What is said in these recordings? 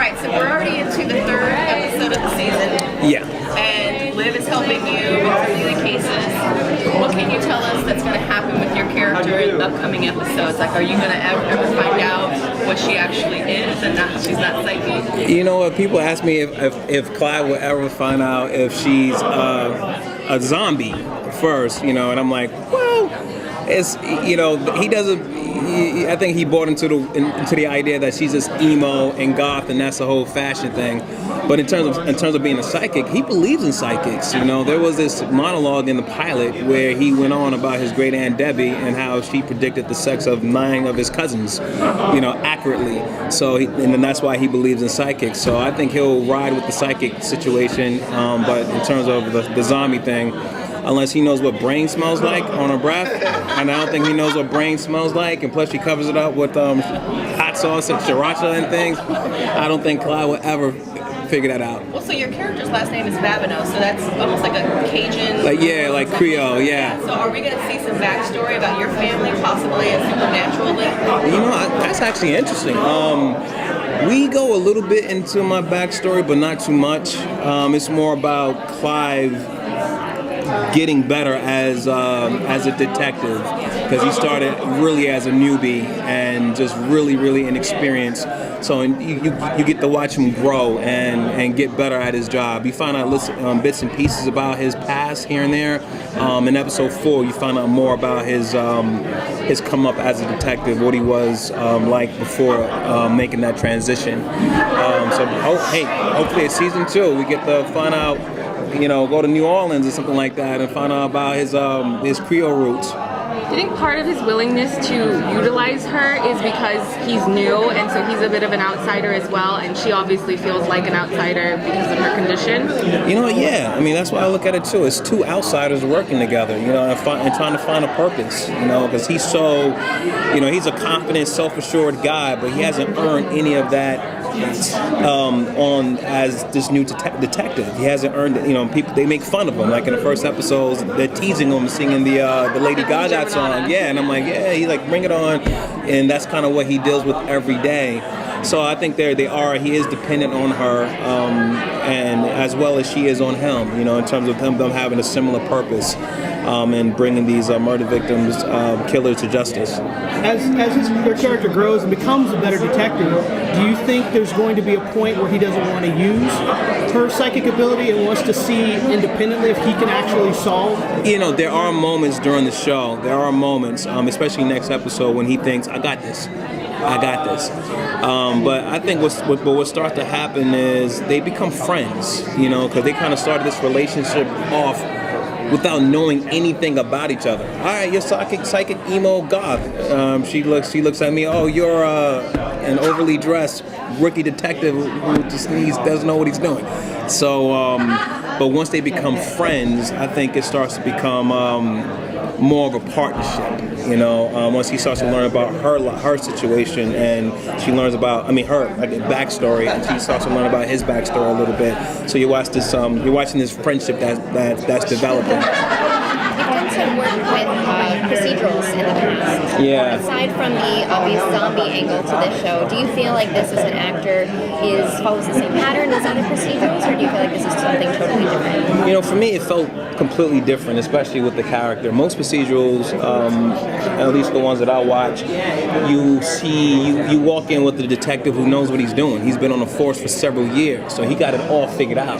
right, so we're already into the third episode of the season. Yeah. And Liv is helping you with the cases. What can you tell us that's going to happen with your character in upcoming episodes? Like, are you going to ever find out what she actually is and not she's not psychic? You know what? People ask me if Clive will ever find out if she's a zombie first, you know, and I'm like, well, it's, you know, he doesn't. I think he bought into the idea that she's just emo and goth, and that's the whole fashion thing. But in terms of being a psychic, he believes in psychics. You know, there was this monologue in the pilot where he went on about his great aunt Debbie and how she predicted the sex of 9 of his cousins, you know, accurately. So, and then that's why he believes in psychics. So I think he'll ride with the psychic situation. But in terms of the zombie thing, unless he knows what brain smells like on her breath, and I don't think he knows what brain smells like, and plus she covers it up with hot sauce and sriracha and things, I don't think Clive will ever figure that out. Well, so your character's last name is Babineau, so that's almost like a Cajun... like Creole, yeah. So are we going to see some backstory about your family, possibly a supernatural link? You know, that's actually interesting. We go a little bit into my backstory, but not too much. It's more about Clive getting better as a detective, because he started really as a newbie and just really inexperienced. So you get to watch him grow and get better at his job. You find out bits and pieces about his past here and there. In episode 4, you find out more about his come up as a detective, what he was like before making that transition. Hopefully it's season 2 we get to find out, you know, go to New Orleans or something like that and find out about his Creole roots. Do you think part of his willingness to utilize her is because he's new and so he's a bit of an outsider as well, and she obviously feels like an outsider because of her condition? You know, yeah. I mean, that's why I look at it too. It's 2 outsiders working together, you know, and trying to find a purpose, you know, because he's so, you know, he's a confident, self-assured guy, but he hasn't earned any of that on as this new detective. He hasn't earned it. You know, people, they make fun of him. Like in the first episodes, they're teasing him singing the Lady Gaga song. Yeah, and I'm like, yeah, he's like, bring it on. And that's kind of what he deals with every day. So I think he is dependent on her, and as well as she is on him, you know, in terms of them having a similar purpose and bringing these murder victims, killers to justice. As their character grows and becomes a better detective, do you think there's going to be a point where he doesn't want to use her psychic ability and wants to see independently if he can actually solve? You know, there are moments during the show, especially next episode, when he thinks, I got this. But I think what starts to happen is they become friends, you know, because they kind of started this relationship off without knowing anything about each other. All right, you're psychic emo goth. She looks at me. Oh, you're an overly dressed rookie detective who just doesn't know what he's doing. So, but once they become friends, I think it starts to become more of a partnership. You know, once he starts to learn about her situation, and she learns about, her backstory, and she starts to learn about his backstory a little bit. So you're watching this friendship that's developing. You've done some work with procedurals in the past. Yeah. Aside from the obvious zombie angle to this show, do you feel like this as an actor follows the same pattern as other procedurals, or do you feel like this is something totally different? You know, for me, it felt completely different, especially with the character. Most procedurals, at least the ones that I watch, you walk in with the detective who knows what he's doing. He's been on the force for several years, so he got it all figured out.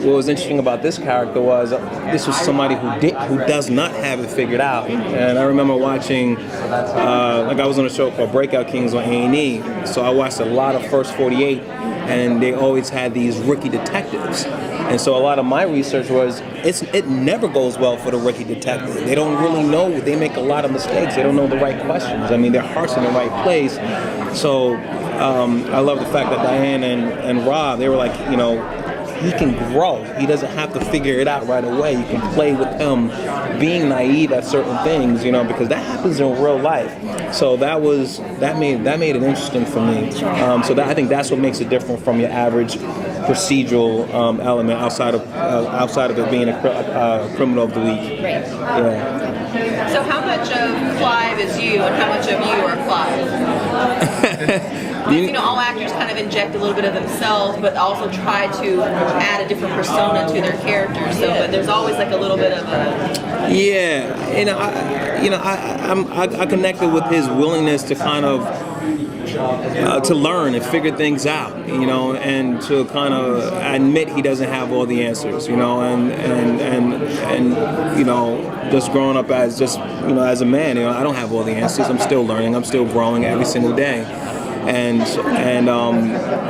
What was interesting about this character was this was somebody who does not have it figured out. And I remember watching, I was on a show called Breakout Kings on A&E, so I watched a lot of First 48, and they always had these rookie detectives. And so a lot of my research was, it never goes well for the rookie detective. They don't really know, they make a lot of mistakes. They don't know the right questions. Their heart's in the right place. So I love the fact that Diane and Rob, they were like, you know, he can grow. He doesn't have to figure it out right away. You can play with him being naive at certain things, you know, because that happens in real life. So that made it interesting for me. I think that's what makes it different from your average procedural element outside of it being a criminal of the week. Right. Yeah. So how much of Clive is you, and how much of you are Clive? You know, all actors kind of inject a little bit of themselves, but also try to add a different persona to their character. So, but there's always like a little bit of a I connected with his willingness to kind of to learn and figure things out, and to kind of admit he doesn't have all the answers, and just growing up as as a man, I don't have all the answers. I'm still learning. I'm still growing every single day, and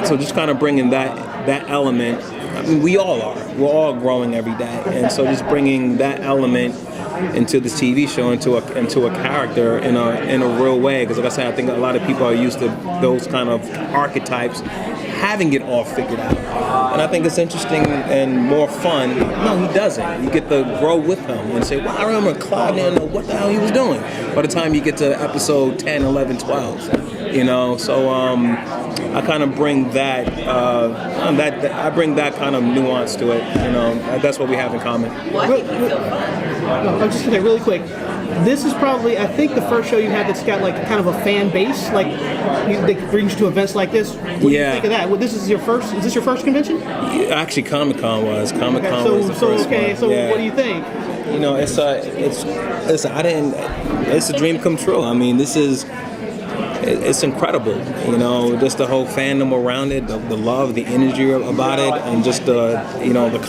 so just kind of bringing that element. I mean, we all are. We're all growing every day, and so just bringing that element into this TV show, into a character in a real way. Because like I said, I think a lot of people are used to those kind of archetypes having it all figured out, and I think it's interesting and more fun. No, he doesn't. You get to grow with him and say, "Well, I remember Clive didn't know what the hell he was doing." By the time you get to episode 10, 11, 12, so I kind of bring that I bring that kind of nuance to it. That's what we have in common. well, I think he's so fun. I'm just gonna say really quick. This is probably, I think, the first show you had that's got like kind of a fan base, like that brings you to events like this. What do you think of that? Well, is this your first convention? Actually, Comic-Con was the first one. So what do you think? It's a dream come true. I mean, it's incredible, just the whole fandom around it, the love, the energy about it, and just the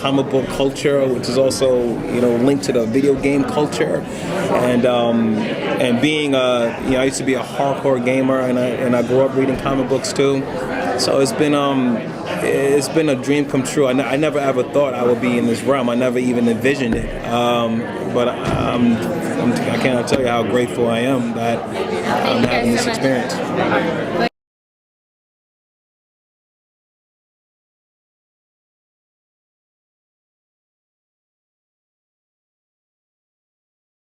comic book culture, which is also linked to the video game culture, and being I used to be a hardcore gamer, and I grew up reading comic books too, so it's been a dream come true. I never ever thought I would be in this realm. I never even envisioned it, but I cannot tell you how grateful I am that I'm having this experience.